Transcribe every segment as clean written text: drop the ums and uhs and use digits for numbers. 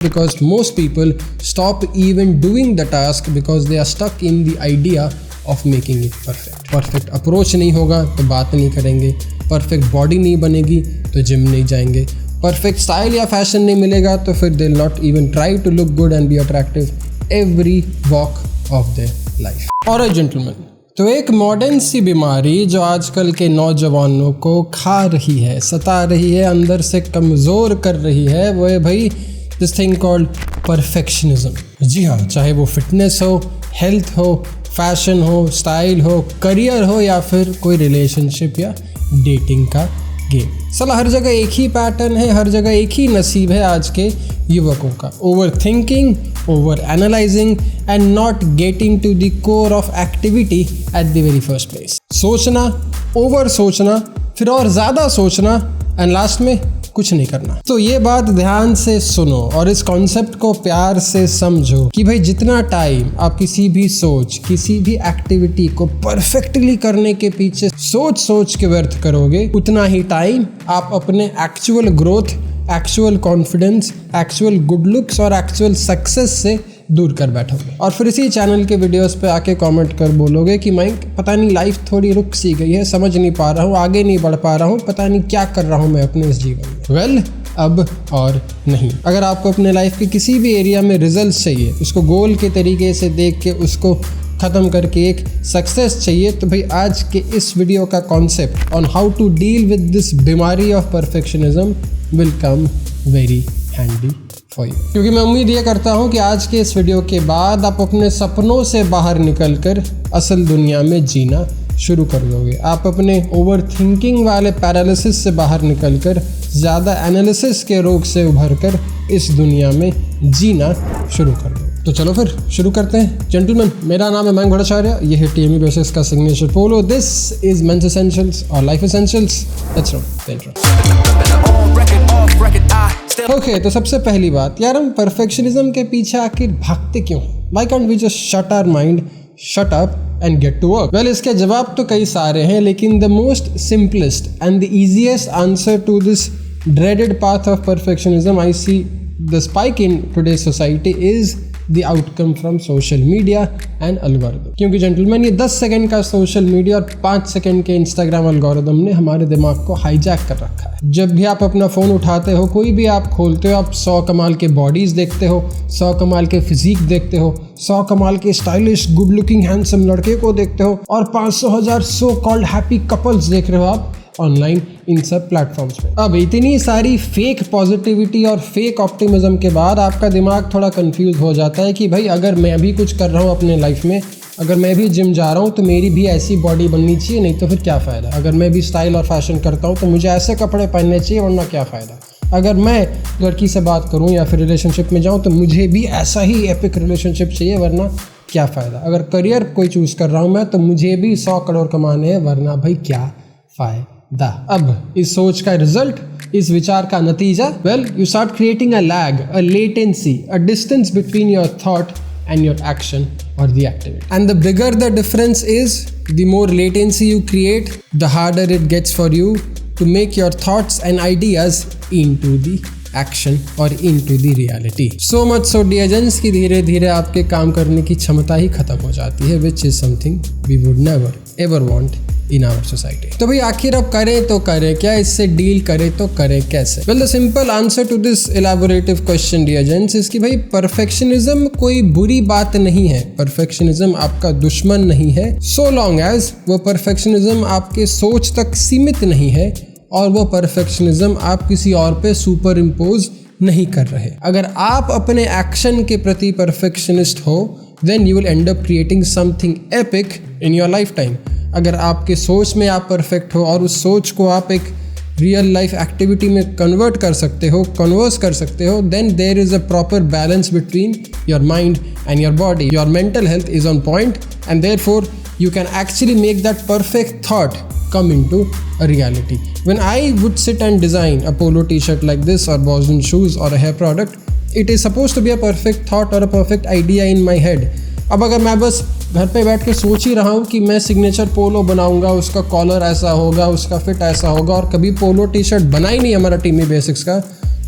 because most people stop even doing the task because they are stuck in the idea of making it perfect. Perfect approach नहीं होगा तो बात नहीं करेंगे, perfect body नहीं बनेगी तो जिम नहीं जाएंगे, परफेक्ट स्टाइल या फैशन नहीं मिलेगा तो फिर they not even try to look good and be attractive every walk of their life. और जेंटलमैन, तो एक मॉडर्न सी बीमारी जो आजकल के नौजवानों को खा रही है, सता रही है, अंदर से कमज़ोर कर रही है, वो है भाई दिस थिंग कॉल्ड परफेक्शनिज्म। जी हाँ, चाहे वो फिटनेस हो, हेल्थ हो, फैशन हो, स्टाइल हो, करियर हो या फिर कोई रिलेशनशिप या डेटिंग का गेम। साला हर जगह एक ही पैटर्न है, हर जगह एक ही नसीब है आज के युवकों का। Over thinking, over analyzing and not getting to the core of activity at the very first place. सोचना, ओवर सोचना, फिर और ज़्यादा सोचना एंड लास्ट में कुछ नहीं करना। तो ये बात ध्यान से सुनो और इस कॉन्सेप्ट को प्यार से समझो कि भाई जितना टाइम आप किसी भी सोच, किसी भी एक्टिविटी को परफेक्टली करने के पीछे सोच के व्यर्थ करोगे, उतना ही टाइम आप अपने actual growth, actual confidence, actual good looks और एक्चुअल सक्सेस से दूर कर बैठोगे। और फिर इसी चैनल के वीडियोस पे आके कमेंट कर बोलोगे कि माइक पता नहीं लाइफ थोड़ी रुक सी गई है, समझ नहीं पा रहा हूँ, आगे नहीं बढ़ पा रहा हूँ, पता नहीं क्या कर रहा हूँ मैं अपने इस जीवन में। वेल, अब और नहीं। अगर आपको अपने लाइफ के किसी भी एरिया में रिजल्ट चाहिए, उसको गोल के तरीके से देख के उसको ख़त्म करके एक सक्सेस चाहिए, तो भाई आज के इस वीडियो का concept on how to deal with this बीमारी of perfectionism will come very handy for you. क्योंकि मैं उम्मीद ये करता हूँ कि आज के इस वीडियो के बाद आप अपने सपनों से बाहर निकलकर असल दुनिया में जीना शुरू कर दोगे। आप अपने ओवर थिंकिंग वाले पैरालिसिस से बाहर निकलकर ज़्यादा एनालिसिस के रोग से उभरकर इस दुनिया में जीना शुरू कर दो। तो चलो फिर शुरू करते हैं। जेंटलमैन, मेरा नाम है मयंक भट्टाचार्य, ये है टीएमई बेसिक्स का signature polo. This is men's essentials और life essentials. Let's roll the intro. Okay, तो सबसे पहली बात यार, हम परफेक्शनिज्म के पीछे आखिर भागते क्यों? Why can't we just shut our mind, shut up and get to work? Well, इसके जवाब तो कई सारे हैं, लेकिन the most simplest and the easiest answer to this dreaded path of perfectionism I see the spike in today's society is the outcome from social media and algorithm। क्योंकि gentleman, ये 10 second का सोशल मीडिया और 5 second के Instagram algorithm ने हमारे दिमाग को hijack कर रखा है। जब भी आप अपना फ़ोन उठाते हो, कोई भी आप खोलते हो, आप 100 कमाल के बॉडीज़ देखते हो, 100 कमाल के फिजिक देखते हो, 100 कमाल के स्टाइलिश गुड लुकिंग हैंडसम लड़के को देखते हो और 500,000 सो कॉल्ड हैप्पी कपल्स देख रहे हो आप ऑनलाइन इन सब प्लेटफॉर्म्स पे। अब इतनी सारी फेक पॉजिटिविटी और फेक ऑप्टिमिज्म के बाद आपका दिमाग थोड़ा कंफ्यूज हो जाता है कि भाई अगर मैं भी कुछ कर रहा हूँ अपने लाइफ में, अगर मैं भी जिम जा रहा हूँ तो मेरी भी ऐसी बॉडी बननी चाहिए, नहीं तो फिर क्या फ़ायदा। अगर मैं भी स्टाइल और फैशन करता हूँ तो मुझे ऐसे कपड़े पहनने चाहिए, वरना क्या फ़ायदा। अगर मैं लड़की से बात करूँ या फिर रिलेशनशिप में जाऊँ तो मुझे भी ऐसा ही एपिक रिलेशनशिप चाहिए, वरना क्या फ़ायदा। अगर करियर कोई चूज़ कर रहा हूँ मैं तो मुझे भी 100 करोड़ कमाने हैं, वरना भाई क्या फ़ायदा। अब इस सोच का रिजल्ट, इस विचार का नतीजा, well, you start creating a lag, a latency, a distance between your thought and your action or the activity. And the bigger the difference is, the more latency you create, the harder it gets for you to make your thoughts and ideas into the action or into the reality. So much so dear gens कि धीरे धीरे आपके काम करने की क्षमता ही खत्म हो जाती है, which is something we would never ever want in our society. तो भाई आखिर अब करें तो करें क्या, इससे डील करें तो करें कैसे? Well, the simple answer to this elaborative question dear gents is कि भाई परफेक्शनिज्म कोई बुरी बात नहीं है, परफेक्शनिज्म आपका दुश्मन नहीं है, so long as वो परफेक्शनिज्म आपके सोच तक सीमित नहीं है और वो परफेक्शनिज्म आप किसी और पे सुपर इम्पोज नहीं कर रहे। अगर आप अपने एक्शन के प्रति परफेक्शनिस्ट हो, then you will end up creating something epic in your lifetime। अगर आपके सोच में आप परफेक्ट हो और उस सोच को आप एक रियल लाइफ एक्टिविटी में कन्वर्ट कर सकते हो, कन्वर्स कर सकते हो, then there is a proper balance between your mind and your body. Your mental health is on point and therefore you can actually make that perfect thought come into a reality. When I would sit and design a polo t-shirt like this or Boston shoes or a hair product, it is supposed to be a perfect thought or a perfect idea in my head. अब अगर मैं बस घर पे बैठ के सोच ही रहा हूँ कि मैं सिग्नेचर पोलो बनाऊंगा, उसका कॉलर ऐसा होगा, उसका फिट ऐसा होगा, और कभी पोलो टी शर्ट बना ही नहीं हमारा टीमी बेसिक्स का,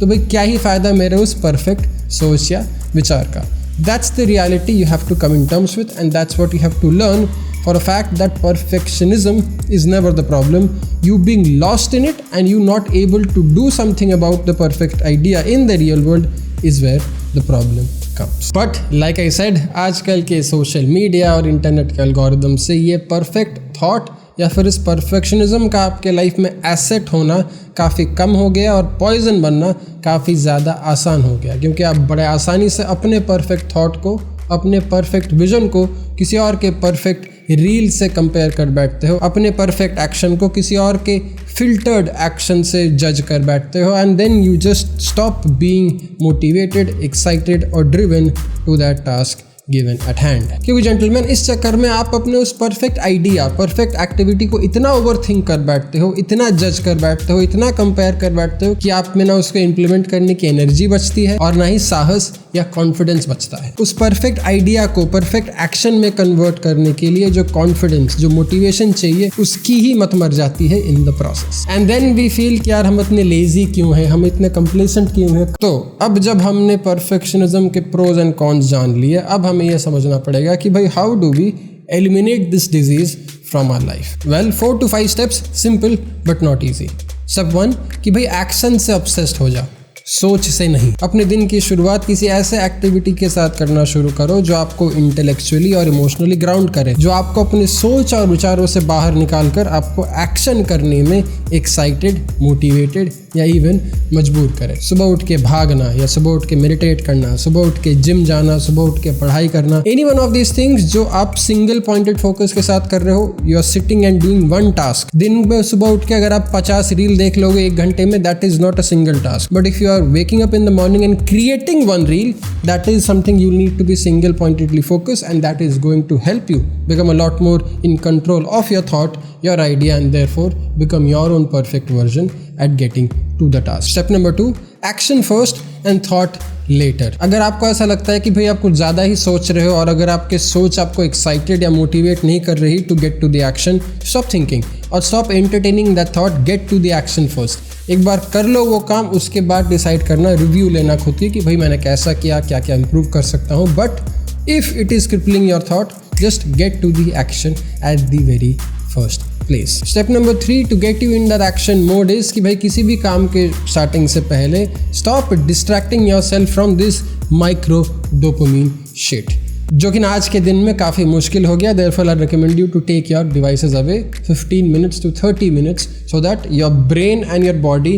तो भाई क्या ही फ़ायदा मेरे उस परफेक्ट सोच या विचार का। That's the reality you have to come in terms with, and that's what you have to learn for a fact that perfectionism is never the problem. You being lost in it and you not able to do something about the perfect idea in the real world is where the problem comes. But like I said, आजकल के social media और internet के algorithm से ये perfect thought या फिर इस perfectionism का आपके लाइफ में एसेट होना काफ़ी कम हो गया और पॉइजन बनना काफ़ी ज़्यादा आसान हो गया, क्योंकि आप बड़े आसानी से अपने परफेक्ट थॉट को, अपने परफेक्ट विजन को किसी और के परफेक्ट रील से कंपेयर कर बैठते हो, अपने परफेक्ट एक्शन को किसी और के फिल्टर्ड एक्शन से जज कर बैठते हो, and then you just stop being motivated, excited और driven to that task given at hand. क्योंकि जेंटलमैन, इस चक्कर में आप अपने उस परफेक्ट आइडिया, परफेक्ट एक्टिविटी को इतना ओवरथिंक कर बैठते हो, इतना जज कर बैठते हो, इतना कंपेयर कर बैठते हो कि आप में ना उसको इम्प्लीमेंट करने की एनर्जी बचती है और ना ही साहस या कॉन्फिडेंस बचता है। उस परफेक्ट आइडिया को परफेक्ट एक्शन में कन्वर्ट करने के लिए जो कॉन्फिडेंस, जो मोटिवेशन चाहिए, उसकी ही मत मर जाती है in the process. And then we feel कि यार हम इतने लेजी क्यों हैं, हम इतने कंप्लेसेंट क्यों हैं। तो अब जब हमने परफेक्शनिज्म के प्रोज एंड कॉन्स जान लिए, अब हमें यह समझना पड़ेगा कि भाई how do we eliminate this disease from our life. Well, 4 to 5 steps, simple but not easy. Step 1 कि भाई एक्शन से ऑब्सेस्ड हो जाओ, सोच से नहीं। अपने दिन की शुरुआत किसी ऐसे एक्टिविटी के साथ करना शुरू करो जो आपको इंटेलेक्चुअली और इमोशनली ग्राउंड करे, जो आपको अपने सोच और विचारों से बाहर निकाल कर आपको एक्शन करने में एक्साइटेड, मोटिवेटेड या इवन मजबूर करे। सुबह उठ के भागना या सुबह उठ के मेडिटेट करना, सुबह उठ के जिम जाना, सुबह उठ के पढ़ाई करना, any one of these things जो आप सिंगल पॉइंटेड फोकस के साथ कर रहे हो। You are sitting and doing one task. दिन में सुबह उठ के अगर आप 50 रील देख लोगे 1 घंटे में, that is not a single task. But if you are waking up in the morning and creating one reel, that is something you need to be single pointedly focused, and that is going to help you become a lot more in control of your thought, your idea, and therefore become your own perfect version at getting to the task. Step number 2, action first and thought later. अगर आपको ऐसा लगता है कि भाई आप कुछ ज़्यादा ही सोच रहे हो और अगर आपके सोच आपको एक्साइटेड या मोटिवेट नहीं कर रही to get to the action, stop thinking और stop entertaining that thought, get to the action first. एक बार कर लो वो काम, उसके बाद डिसाइड करना, रिव्यू लेना खुद की कि भाई मैंने कैसा किया, क्या क्या इम्प्रूव कर सकता हूँ। But if it is crippling your thought, just get to the action at the very first place. Step number 3 to get you in that action mode is कि भाई किसी भी काम के स्टार्टिंग से पहले stop distracting yourself from this micro dopamine shit, जो कि आज के दिन में काफ़ी मुश्किल हो गया। Therefore, I recommend you to take your devices away 15 minutes to 30 minutes so that your brain and your body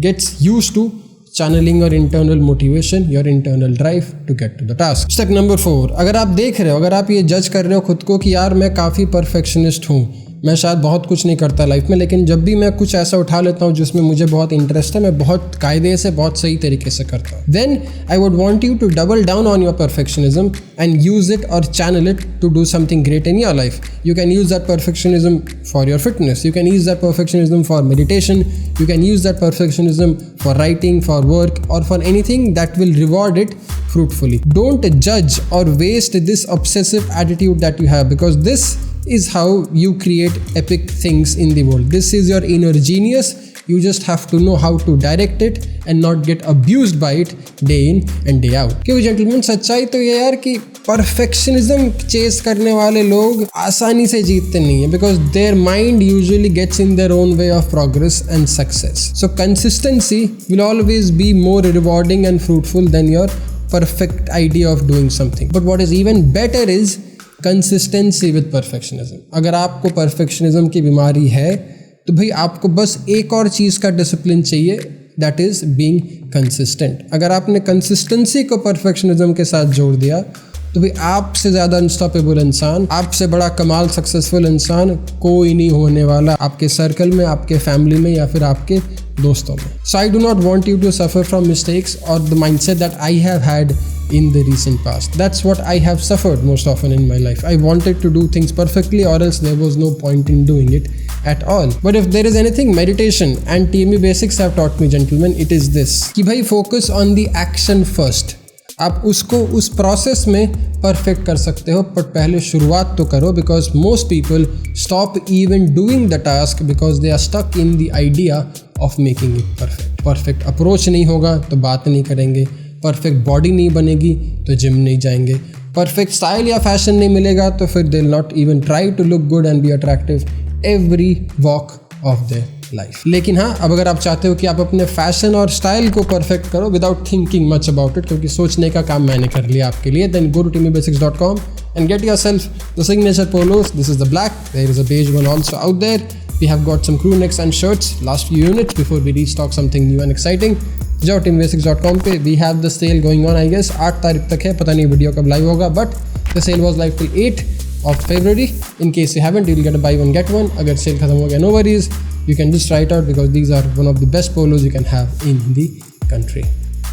gets used to channeling your internal motivation, your internal drive to get to the task. Step number 4, अगर आप देख रहे हो, अगर आप ये जज कर रहे हो खुद को कि यार मैं काफ़ी परफेक्शनिस्ट हूँ, मैं शायद बहुत कुछ नहीं करता लाइफ में, लेकिन जब भी मैं कुछ ऐसा उठा लेता हूँ जिसमें मुझे बहुत इंटरेस्ट है, मैं बहुत कायदे से, बहुत सही तरीके से करता हूँ, then I would want you to double down on your perfectionism and use it और channel it to do something great in your life. You can use that perfectionism for your fitness. You can use that perfectionism for meditation. You can use that perfectionism for writing, for work, or for anything that will reward it fruitfully. Don't judge or waste this obsessive attitude that you have, because this is how you create epic things in the world. This is your inner genius. You just have to know how to direct it and not get abused by it day in and day out. क्योंकि gentleman सच्चाई तो ये यार कि perfectionism chess करने वाले लोग आसानी से जीतते नहीं है, because their mind usually gets in their own way of progress and success. So consistency will always be more rewarding and fruitful than your perfect idea of doing something. But what is even better is consistency with perfectionism. अगर आपको perfectionism की बीमारी है तो भाई आपको बस एक और चीज़ का डिसिप्लिन चाहिए, दैट इज़ बीइंग कंसिस्टेंट. अगर आपने कंसिस्टेंसी को परफेक्शनिज्म के साथ जोड़ दिया तो भाई आपसे ज़्यादा अनस्टॉपेबल इंसान, आपसे बड़ा कमाल सक्सेसफुल इंसान कोई नहीं होने वाला आपके सर्कल में, आपके फैमिली में या फिर आपके दोस्तों में. So I do not want you to suffer from mistakes और the mindset that I have had in the recent past. That's what I have suffered most often in my life. I wanted to do things perfectly, or else there was no point in doing it at all. But if there is anything meditation and TME basics have taught me, gentlemen, it is this कि भाई focus on the action first. आप उसको उस process में perfect कर सकते हो, but पहले शुरुआत तो करो, because most people stop even doing the task because they are stuck in the idea of making it perfect. Perfect approach नहीं होगा तो बात नहीं करेंगे, परफेक्ट बॉडी नहीं बनेगी तो जिम नहीं जाएंगे, परफेक्ट स्टाइल या फैशन नहीं मिलेगा तो फिर they will not even try to look good and be attractive every walk of their life. लेकिन हाँ, अब अगर आप चाहते हो कि आप अपने फैशन और स्टाइल को परफेक्ट करो without thinking much about it, क्योंकि सोचने का काम मैंने कर लिया आपके लिए, then go to timmybasics.com and get yourself the signature polos. This is the black, there is a beige one also out there. We have got some crew necks and shirts, last few units before we restock something new and exciting. जाओ timmybasics.com पे, we have the sale going on I guess 8 तारीख तक है, पता नहीं video कब live होगा, but the sale was live till 8 of February. In case you haven't, you'll get a buy one get one. अगर सेल खत्म हो गया, no worries, you can just try it out because these are one of the best polos you can have in the country.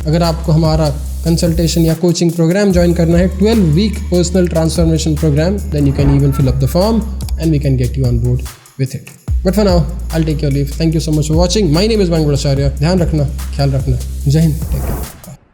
अगर आपको हमारा consultation या coaching program join करना है, 12-week personal transformation program, then you can even fill up the form and we can get you on board with it. But for now I will take your leave. Thank you so much for watching. My name is Venkat Acharya. ध्यान रखना, ख्याल रखना। जय Hind, take care.